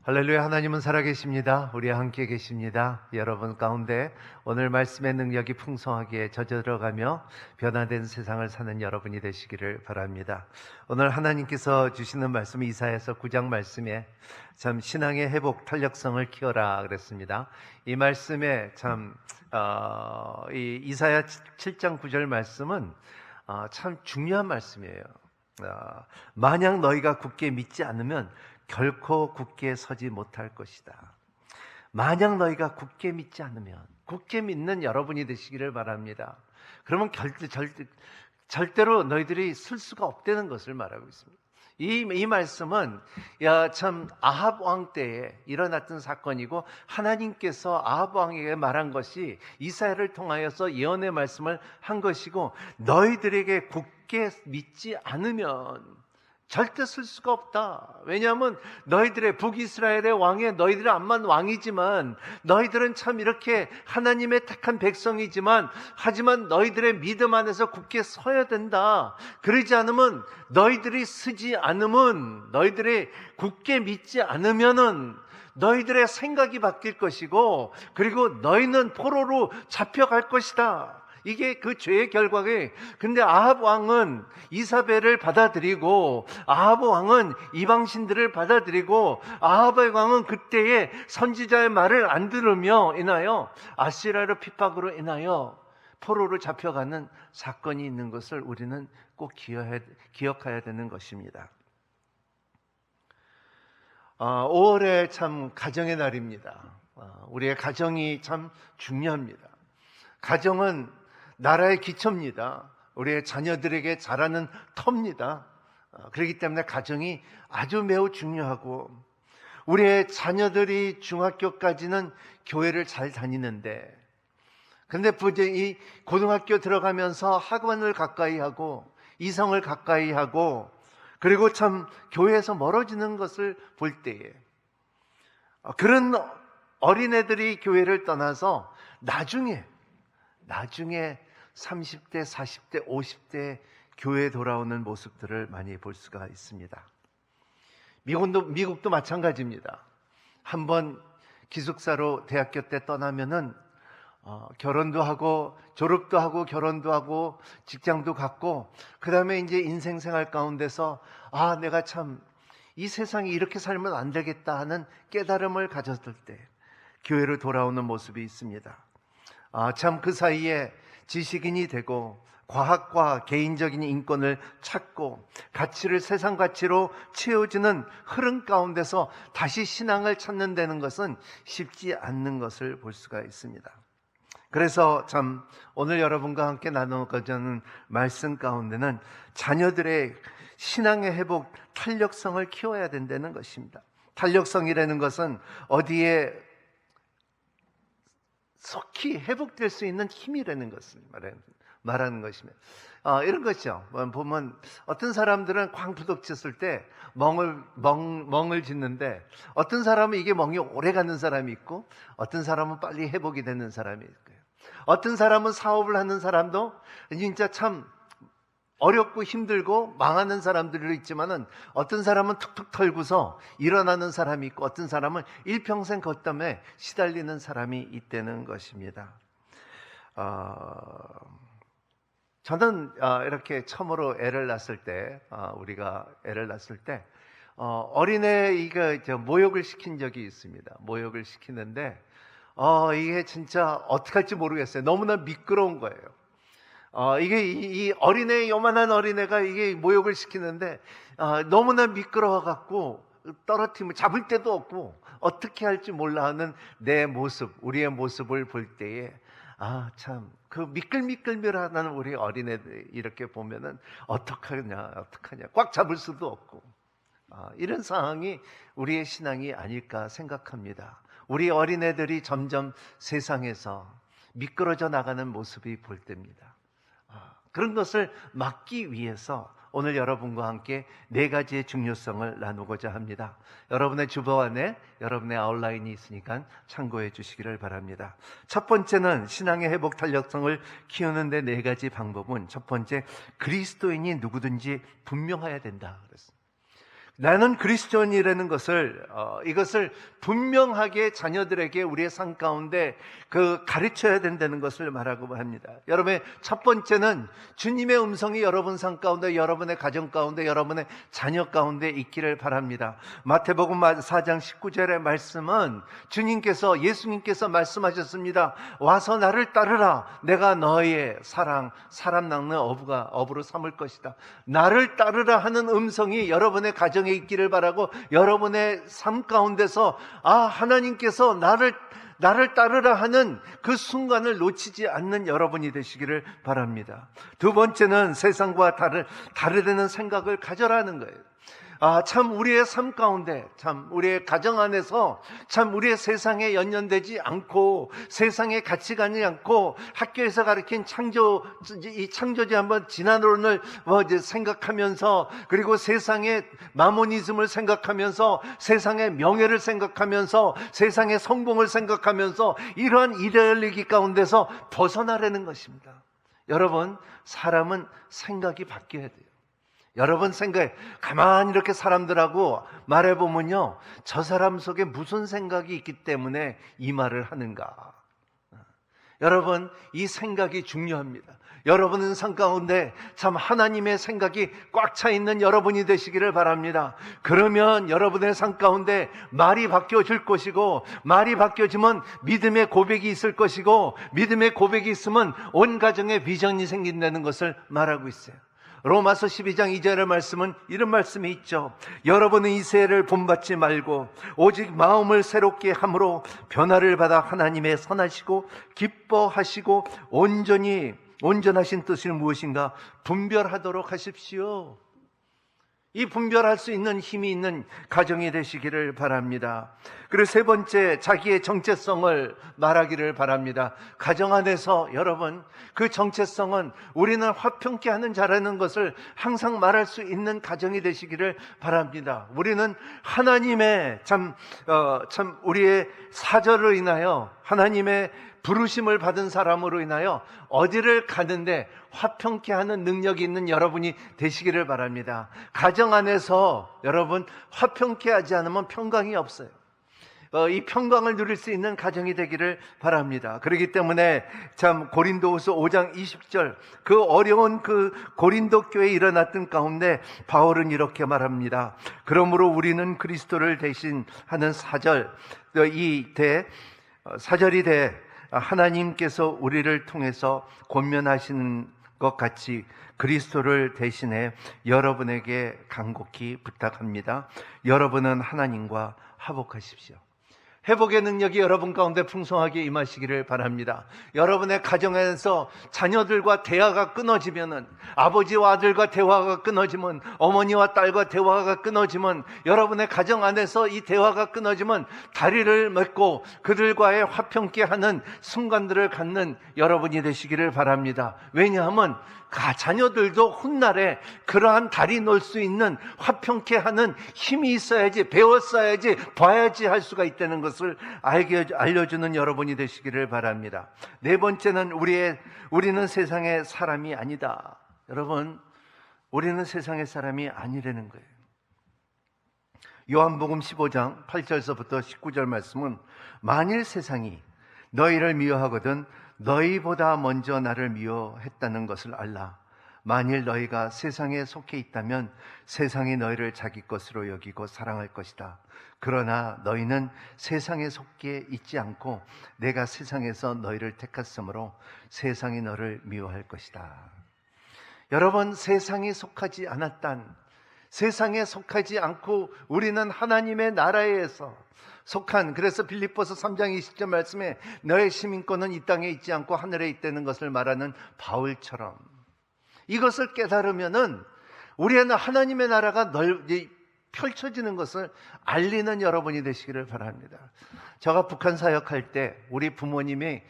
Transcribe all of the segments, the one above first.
할렐루야. 하나님은 살아계십니다. 우리와 함께 계십니다. 여러분 가운데 오늘 말씀의 능력이 풍성하게 젖어들어가며 변화된 세상을 사는 여러분이 되시기를 바랍니다. 오늘 하나님께서 주시는 말씀은 이사야서 9장 말씀에 참 신앙의 회복 탄력성을 키워라 그랬습니다. 이 말씀에 이 이사야 7장 9절 말씀은 참 중요한 말씀이에요. 만약 너희가 굳게 믿지 않으면 결코 굳게 서지 못할 것이다. 만약 너희가 굳게 믿지 않으면, 굳게 믿는 여러분이 되시기를 바랍니다. 그러면 절대로 너희들이 쓸 수가 없다는 것을 말하고 있습니다. 이 말씀은 참 아합 왕 때에 일어났던 사건이고, 하나님께서 아합 왕에게 말한 것이 이사야를 통하여서 예언의 말씀을 한 것이고, 너희들에게 굳게 믿지 않으면 절대 쓸 수가 없다. 왜냐하면 너희들의 북이스라엘의 왕에 너희들은 암만 왕이지만, 너희들은 참 이렇게 하나님의 택한 백성이지만, 하지만 너희들의 믿음 안에서 굳게 서야 된다. 그러지 않으면, 너희들이 서지 않으면, 너희들이 굳게 믿지 않으면은 너희들의 생각이 바뀔 것이고, 그리고 너희는 포로로 잡혀갈 것이다. 이게 그 죄의 결과에. 근데 아합 왕은 이사벨을 받아들이고, 아합 왕은 이방신들을 받아들이고, 아합 왕은 그때의 선지자의 말을 안 들으며 인하여 아시라의 핍박으로 인하여 포로로 잡혀가는 사건이 있는 것을 우리는 꼭 기억해야 되는 것입니다. 5월에 참 가정의 날입니다. 우리의 가정이 참 중요합니다. 가정은 나라의 기초입니다. 우리의 자녀들에게 자라는 터입니다. 그렇기 때문에 가정이 아주 매우 중요하고, 우리의 자녀들이 중학교까지는 교회를 잘 다니는데, 근데 이 고등학교 들어가면서 학원을 가까이 하고 이성을 가까이 하고, 그리고 참 교회에서 멀어지는 것을 볼 때에, 그런 어린애들이 교회를 떠나서 나중에 30대, 40대, 50대 교회에 돌아오는 모습들을 많이 볼 수가 있습니다. 미국도 마찬가지입니다. 한번 기숙사로 대학교 때 떠나면은 결혼도 하고 졸업도 하고 결혼도 하고 직장도 갖고, 그 다음에 이제 인생 생활 가운데서 내가 참 이 세상에 이렇게 살면 안 되겠다 하는 깨달음을 가졌을 때 교회로 돌아오는 모습이 있습니다. 참 그 사이에 지식인이 되고 과학과 개인적인 인권을 찾고 가치를 세상 가치로 채워주는 흐름 가운데서 다시 신앙을 찾는다는 것은 쉽지 않는 것을 볼 수가 있습니다. 그래서 참 오늘 여러분과 함께 나누고자 하는 말씀 가운데는 자녀들의 신앙의 회복, 탄력성을 키워야 된다는 것입니다. 탄력성이라는 것은 어디에 속히 회복될 수 있는 힘이라는 것을 말하는 것입니다. 이런 것이죠. 보면 어떤 사람들은 광부덕 쳤을 때 멍을 짓는데, 어떤 사람은 이게 멍이 오래 가는 사람이 있고, 어떤 사람은 빨리 회복이 되는 사람이 있고요. 어떤 사람은 사업을 하는 사람도 진짜 참 어렵고 힘들고 망하는 사람들도 있지만은, 어떤 사람은 툭툭 털고서 일어나는 사람이 있고, 어떤 사람은 일평생 걷담에 시달리는 사람이 있다는 것입니다. 저는 이렇게 처음으로 애를 낳았을 때, 우리가 애를 낳았을 때 어린애가 모욕을 시킨 적이 있습니다. 모욕을 시키는데 이게 진짜 어떻게 할지 모르겠어요. 너무나 미끄러운 거예요. 이게 이 어린애, 요만한 어린애가 이게 모욕을 시키는데 너무나 미끄러워갖고 떨어뜨리면 잡을 데도 없고 어떻게 할지 몰라 하는 내 모습, 우리의 모습을 볼 때에 참 그 미끌미끌미라는 우리 어린애들 이렇게 보면은 어떡하냐 꽉 잡을 수도 없고, 이런 상황이 우리의 신앙이 아닐까 생각합니다. 우리 어린애들이 점점 세상에서 미끄러져 나가는 모습이 볼 때입니다. 그런 것을 막기 위해서 오늘 여러분과 함께 4가지의 중요성을 나누고자 합니다. 여러분의 주보 안에 여러분의 아웃라인이 있으니까 참고해 주시기를 바랍니다. 첫 번째는 신앙의 회복 탄력성을 키우는 데 4가지 방법은, 첫 번째, 그리스도인이 누구든지 분명해야 된다 그랬습니다. 나는 그리스도인이라는 것을 이것을 분명하게 자녀들에게 우리의 삶 가운데 가르쳐야 된다는 것을 말하고 합니다. 여러분의 첫 번째는 주님의 음성이 여러분 삶 가운데, 여러분의 가정 가운데, 여러분의 자녀 가운데 있기를 바랍니다. 마태복음 4장 19절의 말씀은 예수님께서 말씀하셨습니다. 와서 나를 따르라. 내가 너의 사람 낚는 어부로 삼을 것이다. 나를 따르라 하는 음성이 여러분의 가정에 있기를 바라고, 여러분의 삶 가운데서 하나님께서 나를 따르라 하는 그 순간을 놓치지 않는 여러분이 되시기를 바랍니다. 두 번째는 세상과 다르다는 생각을 가져라는 거예요. 참 우리의 삶 가운데, 참 우리의 가정 안에서, 참 우리의 세상에 연연되지 않고, 세상에 같이 가지 않고, 학교에서 가르친 이 창조주의 한번 진화론을 생각하면서, 그리고 세상의 마모니즘을 생각하면서, 세상의 명예를 생각하면서, 세상의 성공을 생각하면서, 이러한 이데올로기 가운데서 벗어나라는 것입니다. 여러분, 사람은 생각이 바뀌어야 돼요. 여러분 생각에 가만히 이렇게 사람들하고 말해보면요, 저 사람 속에 무슨 생각이 있기 때문에 이 말을 하는가. 여러분, 이 생각이 중요합니다. 여러분은 삶 가운데 참 하나님의 생각이 꽉 차 있는 여러분이 되시기를 바랍니다. 그러면 여러분의 삶 가운데 말이 바뀌어질 것이고, 말이 바뀌어지면 믿음의 고백이 있을 것이고, 믿음의 고백이 있으면 온 가정에 비전이 생긴다는 것을 말하고 있어요. 로마서 12장 2절의 말씀은 이런 말씀이 있죠. 여러분은 이 세를 본받지 말고 오직 마음을 새롭게 함으로 변화를 받아 하나님의 선하시고 기뻐하시고 온전하신 뜻이 무엇인가 분별하도록 하십시오. 이 분별할 수 있는 힘이 있는 가정이 되시기를 바랍니다. 그리고 세 번째, 자기의 정체성을 말하기를 바랍니다. 가정 안에서 여러분, 그 정체성은 우리는 화평케 하는 자라는 것을 항상 말할 수 있는 가정이 되시기를 바랍니다. 우리는 하나님의 우리의 사절로 인하여, 하나님의 부르심을 받은 사람으로 인하여 어디를 가는데 화평케 하는 능력이 있는 여러분이 되시기를 바랍니다. 가정 안에서 여러분 화평케 하지 않으면 평강이 없어요. 이 평강을 누릴 수 있는 가정이 되기를 바랍니다. 그렇기 때문에 참 고린도후서 5장 20절, 그 어려운 그 고린도 교회에 일어났던 가운데 바울은 이렇게 말합니다. 그러므로 우리는 그리스도를 대신하는 사절이 돼 하나님께서 우리를 통해서 권면하시는 것 같이 그리스도를 대신해 여러분에게 간곡히 부탁합니다. 여러분은 하나님과 화목하십시오. 회복의 능력이 여러분 가운데 풍성하게 임하시기를 바랍니다. 여러분의 가정에서 자녀들과 대화가 끊어지면은, 아버지와 아들과 대화가 끊어지면, 어머니와 딸과 대화가 끊어지면, 여러분의 가정 안에서 이 대화가 끊어지면 다리를 맺고 그들과의 화평케 하는 순간들을 갖는 여러분이 되시기를 바랍니다. 왜냐하면 자녀들도 훗날에 그러한 다리 놓을 수 있는 화평케 하는 힘이 있어야지, 배웠어야지, 봐야지 할 수가 있다는 것을 알려주는 여러분이 되시기를 바랍니다. 네 번째는 우리는 세상의 사람이 아니다. 여러분, 우리는 세상의 사람이 아니라는 거예요. 요한복음 15장 8절서부터 19절 말씀은, 만일 세상이 너희를 미워하거든 너희보다 먼저 나를 미워했다는 것을 알라. 만일 너희가 세상에 속해 있다면 세상이 너희를 자기 것으로 여기고 사랑할 것이다. 그러나 너희는 세상에 속해 있지 않고 내가 세상에서 너희를 택했으므로 세상이 너를 미워할 것이다. 여러분, 세상에 속하지 세상에 속하지 않고 우리는 하나님의 나라에서 속한, 그래서 빌립보서 3장 20절 말씀에 너의 시민권은 이 땅에 있지 않고 하늘에 있다는 것을 말하는 바울처럼, 이것을 깨달으면은 우리는 하나님의 나라가 펼쳐지는 것을 알리는 여러분이 되시기를 바랍니다. 제가 북한 사역할 때 우리 부모님이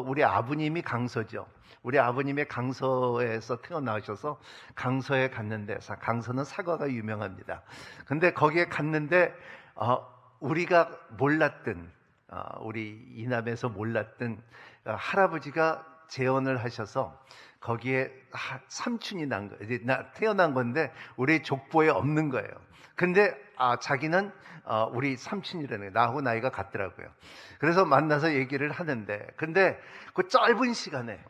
우리 아버님이 강서죠. 우리 아버님의 강서에서 태어나셔서 강서에 갔는데, 강서는 사과가 유명합니다. 근데 거기에 갔는데 우리가 몰랐던, 우리 이남에서 몰랐던 할아버지가 재혼을 하셔서 거기에 삼촌이 난 거예요. 이제 태어난 건데 우리 족보에 없는 거예요. 근데 자기는 우리 삼촌이라는 거예요. 나하고 나이가 같더라고요. 그래서 만나서 얘기를 하는데, 근데 그 짧은 시간에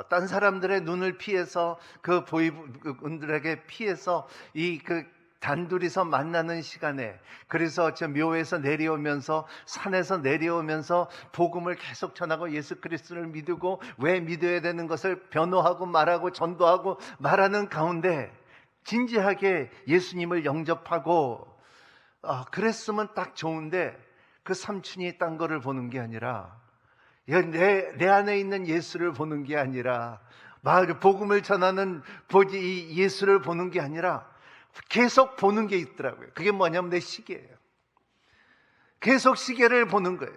딴 사람들의 눈을 피해서 그 보이분들에게 피해서 단둘이서 만나는 시간에, 그래서 저 묘에서 내려오면서, 산에서 내려오면서 복음을 계속 전하고 예수 그리스도를 믿고 왜 믿어야 되는 것을 변호하고 말하고 전도하고 말하는 가운데 진지하게 예수님을 영접하고 그랬으면 딱 좋은데, 그 삼촌이 딴 거를 보는 게 아니라, 내 안에 있는 예수를 보는 게 아니라, 복음을 전하는 이 예수를 보는 게 아니라 계속 보는 게 있더라고요. 그게 뭐냐면 내 시계예요. 계속 시계를 보는 거예요.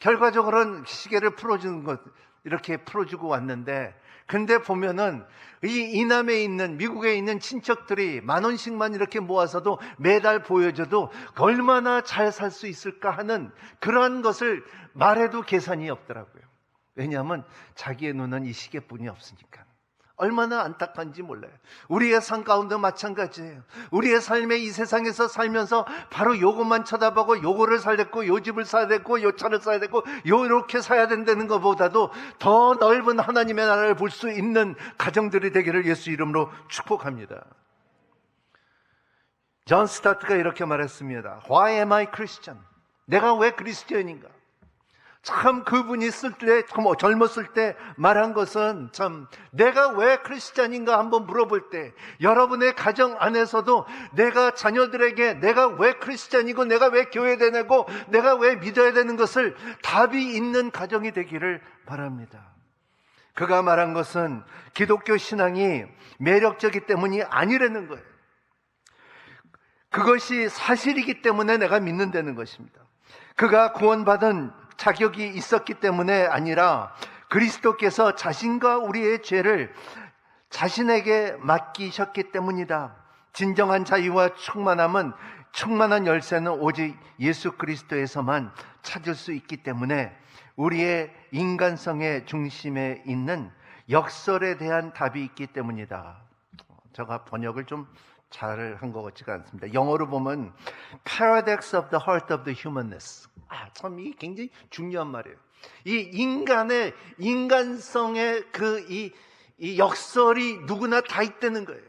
결과적으로는 시계를 풀어주는 것, 이렇게 풀어주고 왔는데, 근데 보면은 이 이남에 있는, 미국에 있는 친척들이 10,000원씩만 이렇게 모아서도 매달 보여줘도 얼마나 잘 살 수 있을까 하는 그러한 것을 말해도 계산이 없더라고요. 왜냐하면 자기의 눈은 이 시계뿐이 없으니까. 얼마나 안타까운지 몰라요. 우리의 삶 가운데 마찬가지예요. 우리의 삶의 이 세상에서 살면서 바로 요것만 쳐다보고 요거를 사야 됐고, 요 집을 사야 됐고, 요 차를 사야 됐고, 요렇게 사야 된다는 것보다도 더 넓은 하나님의 나라를 볼 수 있는 가정들이 되기를 예수 이름으로 축복합니다. 존 스타트가 이렇게 말했습니다. Why am I Christian? 내가 왜 그리스도인인가? 참 그분이 젊었을 때 말한 것은, 참 내가 왜 크리스찬인가 한번 물어볼 때, 여러분의 가정 안에서도 내가 자녀들에게 내가 왜 크리스찬이고 내가 왜 교회 다니고 내가 왜 믿어야 되는 것을 답이 있는 가정이 되기를 바랍니다. 그가 말한 것은 기독교 신앙이 매력적이기 때문이 아니라는 거예요. 그것이 사실이기 때문에 내가 믿는다는 것입니다. 그가 구원받은 자격이 있었기 때문에 아니라 그리스도께서 자신과 우리의 죄를 자신에게 맡기셨기 때문이다. 진정한 자유와 충만한 열쇠는 오직 예수 그리스도에서만 찾을 수 있기 때문에 우리의 인간성의 중심에 있는 역설에 대한 답이 있기 때문이다. 제가 번역을 좀 잘한 것 같지가 않습니다. 영어로 보면 Paradox of the Heart of the Humanness. 참 이 굉장히 중요한 말이에요. 이 인간성의 이 역설이 누구나 다 있다는 거예요.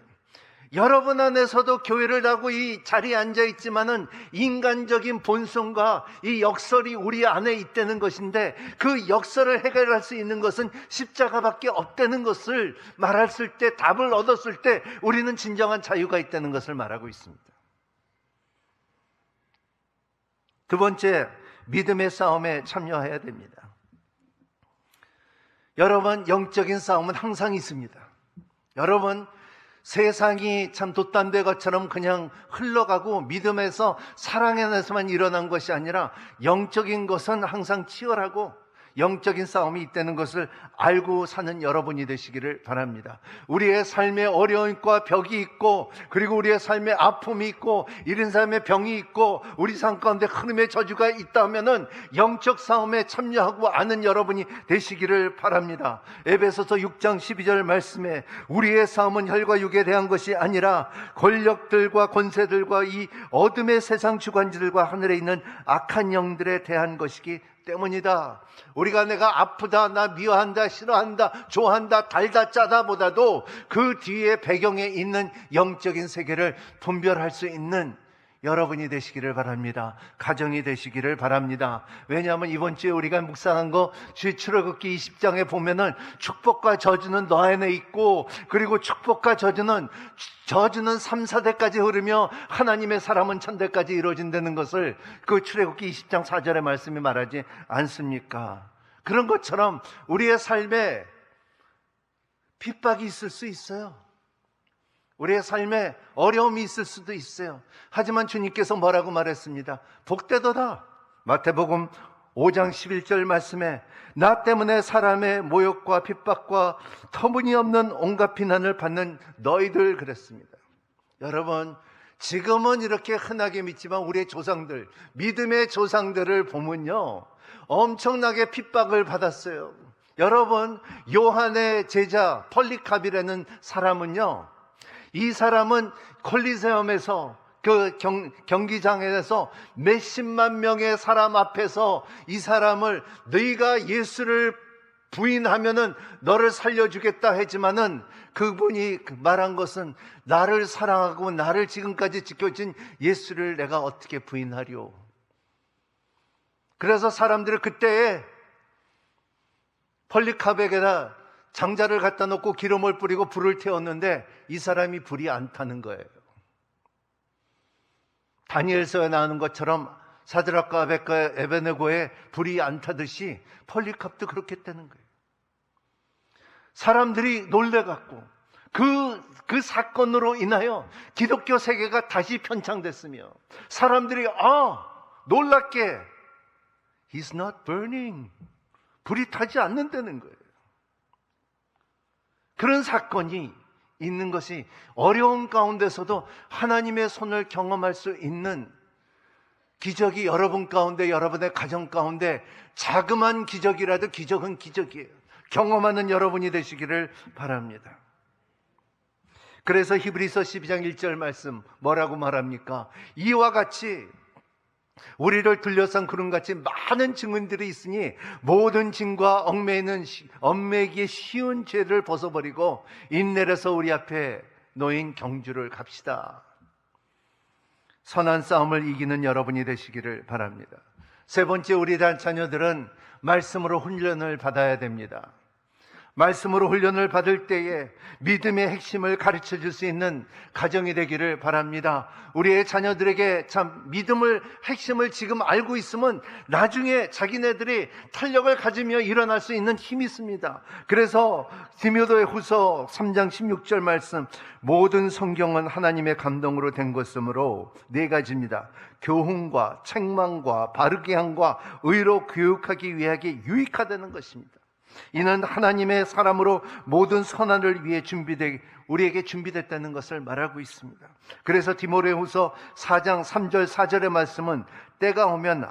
여러분 안에서도 교회를 하고 이 자리에 앉아 있지만은 인간적인 본성과 이 역설이 우리 안에 있다는 것인데, 그 역설을 해결할 수 있는 것은 십자가밖에 없다는 것을 말했을 때, 답을 얻었을 때 우리는 진정한 자유가 있다는 것을 말하고 있습니다. 두 번째, 믿음의 싸움에 참여해야 됩니다. 여러분, 영적인 싸움은 항상 있습니다. 여러분, 세상이 참 돛담배 것처럼 그냥 흘러가고 믿음에서 사랑 안에서만 일어난 것이 아니라 영적인 것은 항상 치열하고 영적인 싸움이 있다는 것을 알고 사는 여러분이 되시기를 바랍니다. 우리의 삶에 어려움과 벽이 있고, 그리고 우리의 삶에 아픔이 있고, 이런 삶에 병이 있고, 우리 삶 가운데 흐름의 저주가 있다면은 영적 싸움에 참여하고 아는 여러분이 되시기를 바랍니다. 에베소서 6장 12절 말씀에 우리의 싸움은 혈과 육에 대한 것이 아니라 권력들과 권세들과 이 어둠의 세상 주관자들과 하늘에 있는 악한 영들에 대한 것이기 때문이다. 우리가 내가 아프다, 나 미워한다, 싫어한다, 좋아한다, 달다, 짜다 보다도 그 뒤에 배경에 있는 영적인 세계를 분별할 수 있는 여러분이 되시기를 바랍니다. 가정이 되시기를 바랍니다. 왜냐하면 이번 주에 우리가 묵상한 거 출애굽기 20장에 보면은 축복과 저주는 너 안에 있고, 그리고 축복과 저주는 3, 4대까지 흐르며 하나님의 사람은 천대까지 이루어진다는 것을 그 출애굽기 20장 4절의 말씀이 말하지 않습니까? 그런 것처럼 우리의 삶에 핍박이 있을 수 있어요. 우리의 삶에 어려움이 있을 수도 있어요. 하지만 주님께서 뭐라고 말했습니다. 복되도다. 마태복음 5장 11절 말씀에 나 때문에 사람의 모욕과 핍박과 터무니없는 온갖 비난을 받는 너희들, 그랬습니다. 여러분, 지금은 이렇게 흔하게 믿지만 우리의 조상들, 믿음의 조상들을 보면요, 엄청나게 핍박을 받았어요. 여러분, 요한의 제자 폴리카비라는 사람은요, 이 사람은 콜리세움에서 그 경기장에서 몇십만 명의 사람 앞에서 이 사람을 너희가 예수를 부인하면은 너를 살려주겠다 했지만은 그분이 말한 것은 나를 사랑하고 나를 지금까지 지켜준 예수를 내가 어떻게 부인하리오. 그래서 사람들이 그때에 폴리카백에다 장자를 갖다 놓고 기름을 뿌리고 불을 태웠는데 이 사람이 불이 안 타는 거예요. 다니엘서에 나오는 것처럼 사드락과 아벳과 에베네고에 불이 안 타듯이 폴리캅도 그렇게 되는 거예요. 사람들이 놀래갖고 그 사건으로 인하여 기독교 세계가 다시 편창됐으며 사람들이 놀랍게 He's not burning. 불이 타지 않는다는 거예요. 그런 사건이 있는 것이 어려운 가운데서도 하나님의 손을 경험할 수 있는 기적이 여러분 가운데, 여러분의 가정 가운데 자그마한 기적이라도 기적은 기적이에요. 경험하는 여러분이 되시기를 바랍니다. 그래서 히브리서 12장 1절 말씀 뭐라고 말합니까? 이와 같이 우리를 둘러싼 구름같이 많은 증언들이 있으니 모든 짐과 얽매이기에 쉬운 죄를 벗어버리고 인내로서 우리 앞에 놓인 경주를 갑시다. 선한 싸움을 이기는 여러분이 되시기를 바랍니다. 세 번째, 우리 자녀들은 말씀으로 훈련을 받아야 됩니다. 말씀으로 훈련을 받을 때에 믿음의 핵심을 가르쳐 줄 수 있는 가정이 되기를 바랍니다. 우리의 자녀들에게 참 믿음을 핵심을 지금 알고 있으면 나중에 자기네들이 탄력을 가지며 일어날 수 있는 힘이 있습니다. 그래서 디모데 후서 3장 16절 말씀, 모든 성경은 하나님의 감동으로 된 것이므로 네 가지입니다. 교훈과 책망과 바르게 함과 의로 교육하기 위하여 유익하다는 것입니다. 이는 하나님의 사람으로 모든 선한을 위해 우리에게 준비됐다는 것을 말하고 있습니다. 그래서 디모데후서 4장 3절 4절의 말씀은 때가 오면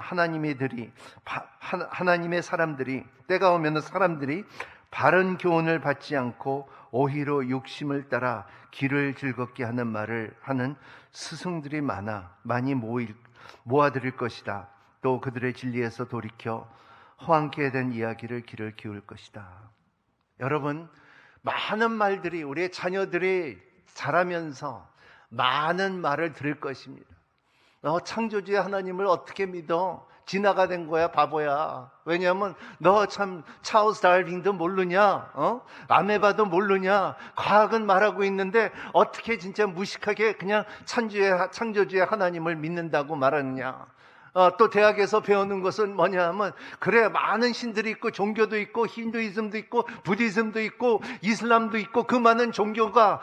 때가 오면 사람들이 바른 교훈을 받지 않고 오히려 욕심을 따라 길을 즐겁게 하는 말을 하는 스승들이 많이 모아들일 것이다. 또 그들의 진리에서 돌이켜 허황케 된 이야기를 귀를 기울 것이다. 여러분, 많은 말들이 우리의 자녀들이 자라면서 많은 말을 들을 것입니다. 너 창조주의 하나님을 어떻게 믿어? 지나가 된 거야, 바보야. 왜냐하면 너 참 찰스 다윈도 모르냐? 아메바도 모르냐? 과학은 말하고 있는데 어떻게 진짜 무식하게 그냥 창조주의 하나님을 믿는다고 말하느냐? 또 대학에서 배우는 것은 뭐냐 하면, 그래, 많은 신들이 있고 종교도 있고 힌두이즘도 있고 부디즘도 있고 이슬람도 있고 그 많은 종교가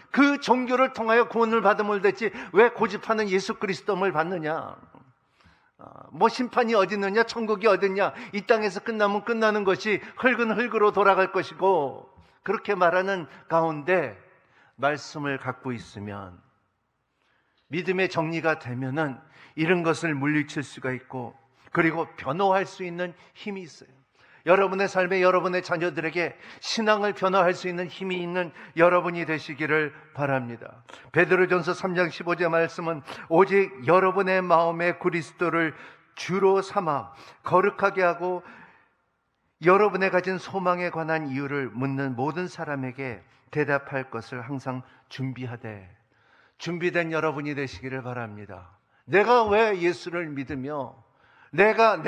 그 종교를 통하여 구원을 받음을 됐지 왜 고집하는 예수 그리스도를 받느냐? 뭐 심판이 어디 있느냐? 천국이 어디 있냐? 이 땅에서 끝나면 끝나는 것이 흙은 흙으로 돌아갈 것이고, 그렇게 말하는 가운데 말씀을 갖고 있으면 믿음의 정리가 되면은 이런 것을 물리칠 수가 있고, 그리고 변호할 수 있는 힘이 있어요. 여러분의 삶에 여러분의 자녀들에게 신앙을 변화할 수 있는 힘이 있는 여러분이 되시기를 바랍니다. 베드로전서 3장 15절 말씀은 오직 여러분의 마음에 그리스도를 주로 삼아 거룩하게 하고 여러분의 가진 소망에 관한 이유를 묻는 모든 사람에게 대답할 것을 항상 준비하되, 준비된 여러분이 되시기를 바랍니다. 내가 왜 예수를 믿으며 내가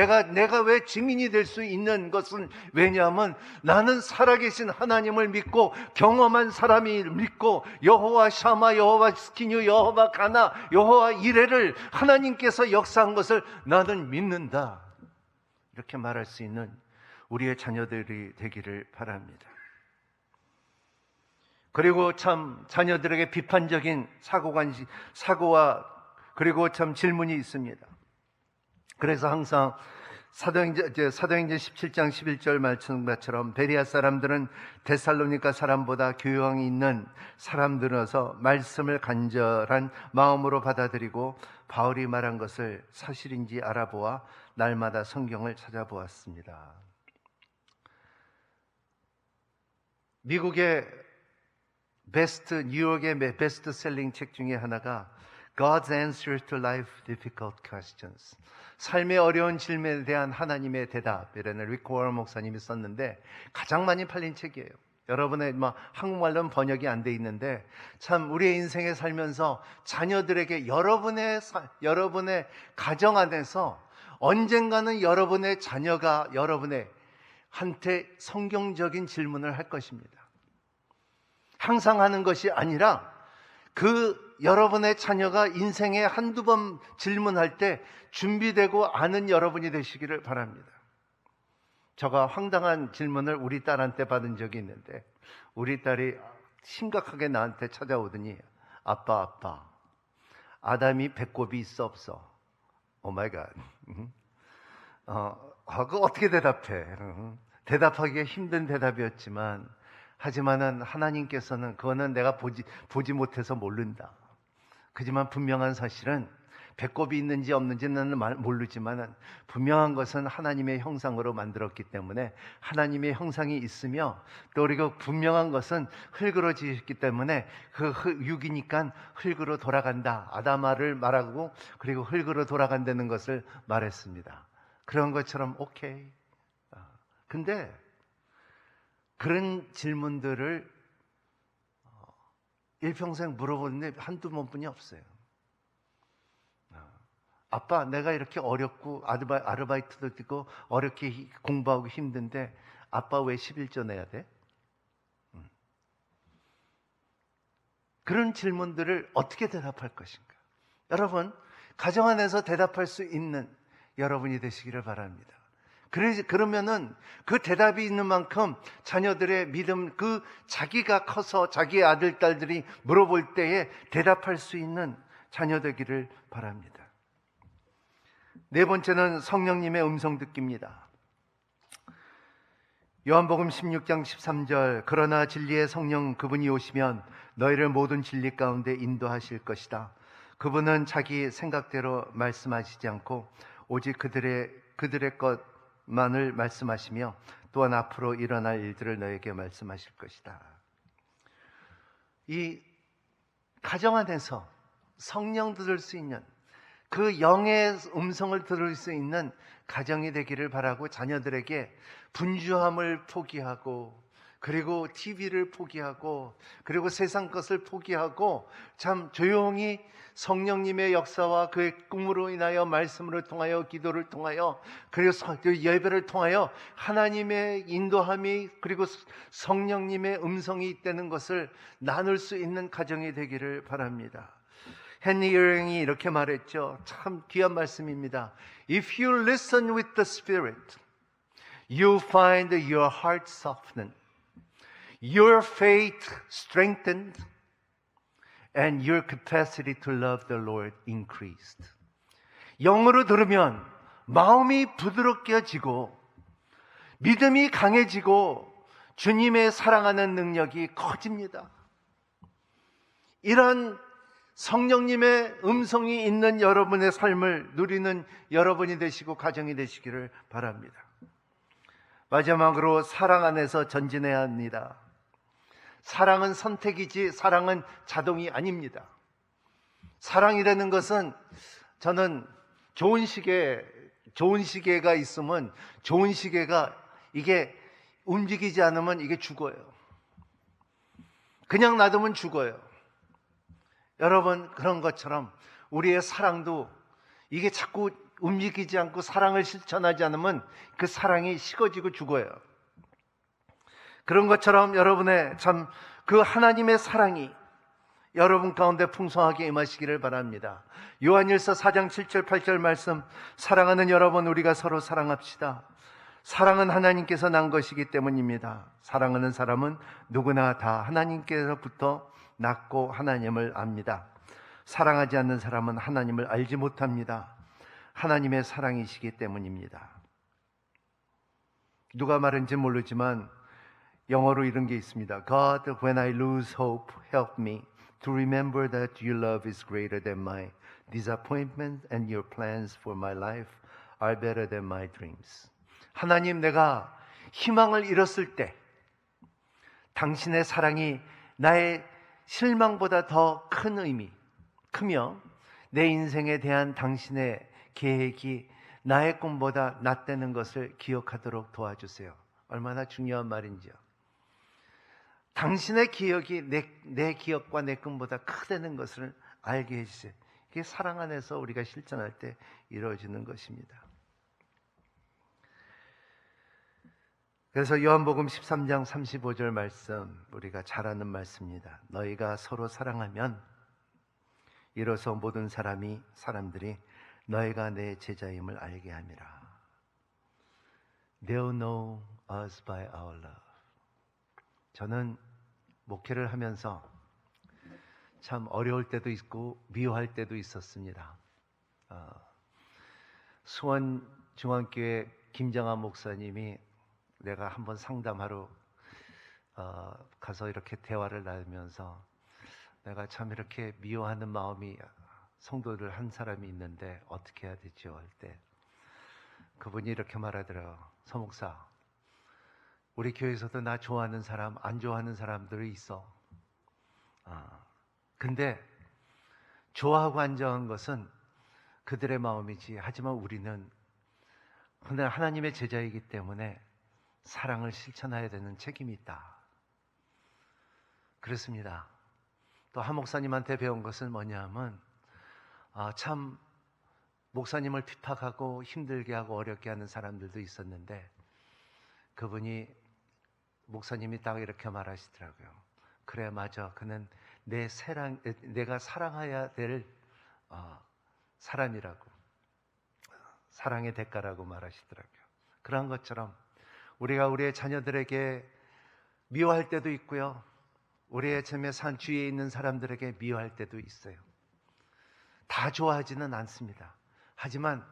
왜 증인이 될 수 있는 것은, 왜냐하면 나는 살아계신 하나님을 믿고 경험한 사람이 믿고 여호와 샤마, 여호와 스키뉴, 여호와 가나, 여호와 이레를 하나님께서 역사한 것을 나는 믿는다. 이렇게 말할 수 있는 우리의 자녀들이 되기를 바랍니다. 그리고 참 자녀들에게 비판적인 사고와 그리고 참 질문이 있습니다. 그래서 항상 사도행전 17장 11절 말씀처럼 베레아 사람들은 데살로니가 사람보다 교양이 있는 사람들어서 말씀을 간절한 마음으로 받아들이고 바울이 말한 것을 사실인지 알아보아 날마다 성경을 찾아보았습니다. 미국의 뉴욕의 베스트셀링 책 중에 하나가 God's Answers to Life Difficult Questions. 삶의 어려운 질문에 대한 하나님의 대답이라는 리크 워런 목사님이 썼는데 가장 많이 팔린 책이에요. 여러분의 한국말로는 번역이 안 돼 있는데 참 우리의 인생에 살면서 자녀들에게 여러분의 가정 안에서 언젠가는 여러분의 자녀가 여러분의 한테 성경적인 질문을 할 것입니다. 항상 하는 것이 아니라 여러분의 자녀가 인생에 한두 번 질문할 때 준비되고 아는 여러분이 되시기를 바랍니다. 제가 황당한 질문을 우리 딸한테 받은 적이 있는데 우리 딸이 심각하게 나한테 찾아오더니 아빠 아담이 배꼽이 있어 없어? 오 마이 갓. 그거 어떻게 대답해? 대답하기가 힘든 대답이었지만 하지만은 하나님께서는 그거는 내가 보지 못해서 모른다. 하지만 분명한 사실은 배꼽이 있는지 없는지는 모르지만은 분명한 것은 하나님의 형상으로 만들었기 때문에 하나님의 형상이 있으며 또 그리고 분명한 것은 흙으로 지으셨기 때문에 그 육이니까 흙으로 돌아간다. 아담아를 말하고 그리고 흙으로 돌아간다는 것을 말했습니다. 그런 것처럼 오케이. 근데 그런 질문들을 일평생 물어보는데 한두 번뿐이 없어요. 아빠, 내가 이렇게 어렵고 아르바이트도 뛰고 어렵게 공부하고 힘든데 아빠 왜 11조 내야 돼? 그런 질문들을 어떻게 대답할 것인가? 여러분, 가정 안에서 대답할 수 있는 여러분이 되시기를 바랍니다. 그러면은 그 대답이 있는 만큼 자녀들의 믿음, 자기가 커서 자기의 아들, 딸들이 물어볼 때에 대답할 수 있는 자녀 되기를 바랍니다. 네 번째는 성령님의 음성 듣기입니다. 요한복음 16장 13절 그러나 진리의 성령 그분이 오시면 너희를 모든 진리 가운데 인도하실 것이다. 그분은 자기 생각대로 말씀하시지 않고 오직 그들의 것만을 말씀하시며 또한 앞으로 일어날 일들을 너에게 말씀하실 것이다. 이 가정 안에서 성령 들을 수 있는 그 영의 음성을 들을 수 있는 가정이 되기를 바라고 자녀들에게 분주함을 포기하고 그리고 TV를 포기하고 그리고 세상 것을 포기하고 참 조용히 성령님의 역사와 그의 꿈으로 인하여 말씀으로 통하여 기도를 통하여 그리고 예배를 통하여 하나님의 인도함이 그리고 성령님의 음성이 있다는 것을 나눌 수 있는 가정이 되기를 바랍니다. 헨리 여행이 이렇게 말했죠. 참 귀한 말씀입니다. If you listen with the Spirit, you find your heart softened, your faith strengthened, and your capacity to love the Lord increased. 영으로 들으면 마음이 부드럽게지고 믿음이 강해지고 주님의 사랑하는 능력이 커집니다. 이런 성령님의 음성이 있는 여러분의 삶을 누리는 여러분이 되시고 가정이 되시기를 바랍니다. 마지막으로 사랑 안에서 전진해야 합니다. 사랑은 선택이지 사랑은 자동이 아닙니다. 사랑이라는 것은 저는 좋은 시계가 있으면 좋은 시계가 이게 움직이지 않으면 이게 죽어요. 그냥 놔두면 죽어요. 여러분 그런 것처럼 우리의 사랑도 이게 자꾸 움직이지 않고 사랑을 실천하지 않으면 그 사랑이 식어지고 죽어요. 그런 것처럼 여러분의 참 그 하나님의 사랑이 여러분 가운데 풍성하게 임하시기를 바랍니다. 요한일서 4장 7절 8절 말씀 사랑하는 여러분 우리가 서로 사랑합시다. 사랑은 하나님께서 난 것이기 때문입니다. 사랑하는 사람은 누구나 다 하나님께서부터 낳고 하나님을 압니다. 사랑하지 않는 사람은 하나님을 알지 못합니다. 하나님의 사랑이시기 때문입니다. 누가 말인지 모르지만 영어로 이런 게 있습니다. God, when I lose hope, help me to remember that your love is greater than my disappointment and your plans for my life are better than my dreams. 하나님, 내가 희망을 잃었을 때, 당신의 사랑이 나의 실망보다 더 큰 의미, 크며 내 인생에 대한 당신의 계획이 나의 꿈보다 낫다는 것을 기억하도록 도와주세요. 얼마나 중요한 말인지요. 당신의 기억이 내 기억과 내 꿈보다 크다는 것을 알게 해주세요. 이게 사랑 안에서 우리가 실천할 때 이루어지는 것입니다. 그래서 요한복음 13장 35절 말씀, 우리가 잘 아는 말씀입니다. 너희가 서로 사랑하면 이로써 모든 사람들이 너희가 내 제자임을 알게 함이라. They'll know us by our love. 저는 목회를 하면서 참 어려울 때도 있고 미워할 때도 있었습니다. 수원 중앙교회 김정환 목사님이 내가 한번 상담하러 가서 이렇게 대화를 나누면서 내가 참 이렇게 미워하는 마음이 성도들 한 사람이 있는데 어떻게 해야 되죠? 할 때 그분이 이렇게 말하더라고요. 서목사, 우리 교회에서도 나 좋아하는 사람, 안 좋아하는 사람들이 있어. 근데 좋아하고 안 좋아하는 것은 그들의 마음이지. 하지만 우리는 하나님의 제자이기 때문에 사랑을 실천해야 되는 책임이 있다. 그렇습니다. 또 한 목사님한테 배운 것은 뭐냐면 참 목사님을 핍박하고 힘들게 하고 어렵게 하는 사람들도 있었는데 그분이 목사님이 딱 이렇게 말하시더라고요. 그래, 맞아. 그는 내가 사랑해야 될 사람이라고, 사랑의 대가라고 말하시더라고요. 그런 것처럼 우리가 우리의 자녀들에게 미워할 때도 있고요, 우리의 산 주위에 있는 사람들에게 미워할 때도 있어요. 다 좋아하지는 않습니다. 하지만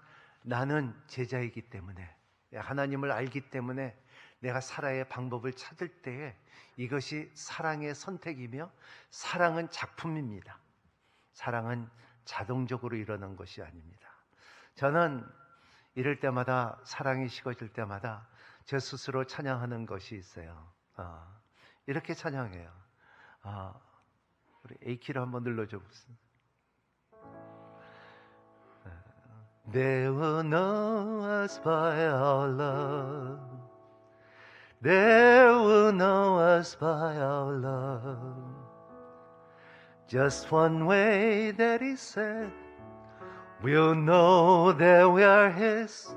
나는 제자이기 때문에, 하나님을 알기 때문에 내가 살아야 방법을 찾을 때에 이것이 사랑의 선택이며 사랑은 작품입니다. 사랑은 자동적으로 일어난 것이 아닙니다. 저는 이럴 때마다, 사랑이 식어질 때마다 저 스스로 찬양하는 것이 있어요. 이렇게 찬양해요. 우리 A키를 한번 눌러줘 보세요. They will know us by our love. They will know us by our love. Just one way that He said, we'll know that we are His.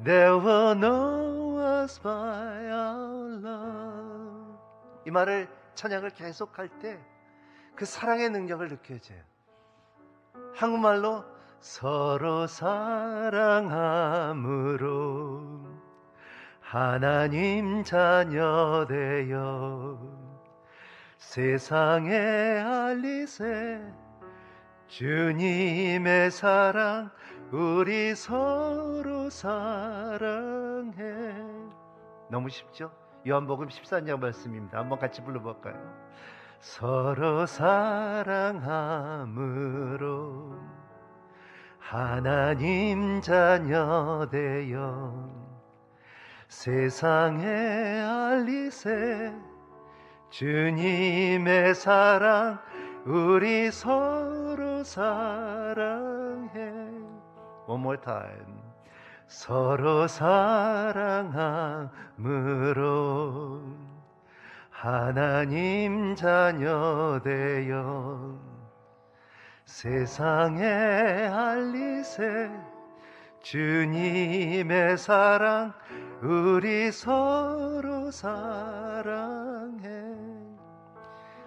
They will know us by our love. 이 말을, 찬양을 계속할 때 그 사랑의 능력을 느껴져요. 한국말로 서로 사랑함으로 하나님 자녀 되어 세상에 알리세 주님의 사랑 우리 서로 사랑해. 너무 쉽죠? 요한복음 14장 말씀입니다. 한번 같이 불러볼까요? 서로 사랑함으로 하나님 자녀 되어 세상에 알리세 주님의 사랑 우리 서로 사랑해. One more time. 서로 사랑함으로 하나님 자녀 되어 세상에 알리세 주님의 사랑 우리 서로 사랑해.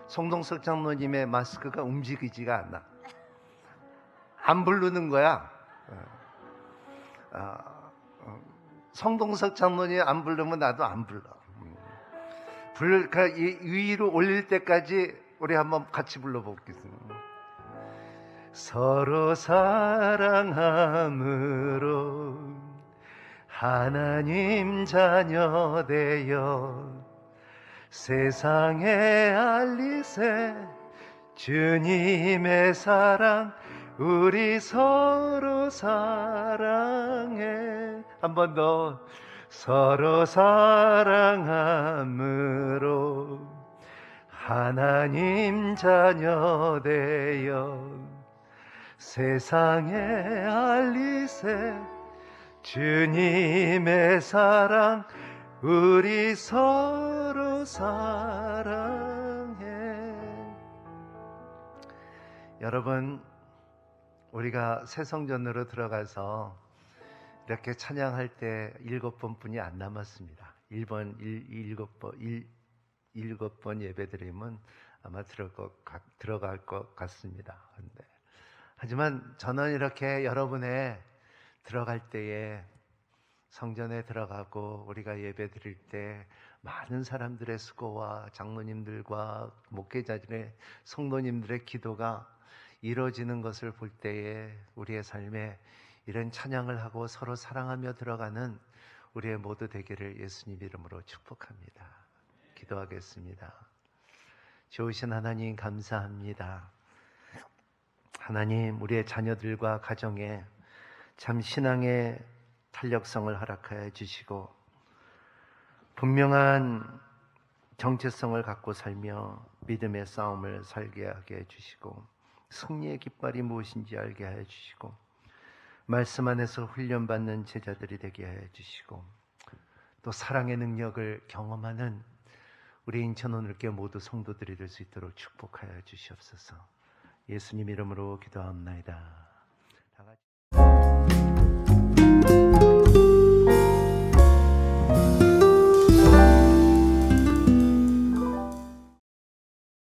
송동석 장로님의 마스크가 움직이지가 않아. 안 부르는 거야. 송동석 장로님 안 부르면 나도 안 불러. 위로 올릴 때까지 우리 한번 같이 불러보겠습니다. 서로 사랑함으로 하나님 자녀 되어 세상에 알리세 주님의 사랑 우리 서로 사랑해. 한 번 더. 서로 사랑함으로 하나님 자녀 되어 세상에 알리세. 주님의 사랑 우리 서로 사랑해. 여러분, 우리가 새 성전으로 들어가서 이렇게 찬양할 때 7번뿐이 안 남았습니다. 7번 예배드리면 아마 들어갈 것 같습니다. 하지만 저는 이렇게 여러분의 들어갈 때에 성전에 들어가고 우리가 예배 드릴 때 많은 사람들의 수고와 장로님들과 목회자들의 성도님들의 기도가 이루어지는 것을 볼 때에 우리의 삶에 이런 찬양을 하고 서로 사랑하며 들어가는 우리의 모두 되기를 예수님 이름으로 축복합니다. 기도하겠습니다. 좋으신 하나님 감사합니다. 하나님, 우리의 자녀들과 가정에 참 신앙의 탄력성을 허락하여 주시고 분명한 정체성을 갖고 살며 믿음의 싸움을 살게 하게 해주시고 승리의 깃발이 무엇인지 알게 하여 주시고 말씀 안에서 훈련받는 제자들이 되게 하여 주시고 또 사랑의 능력을 경험하는 우리 인천 오늘교회 모두 성도들이 될 수 있도록 축복하여 주시옵소서. 예수님 이름으로 기도합나이다. 다 같이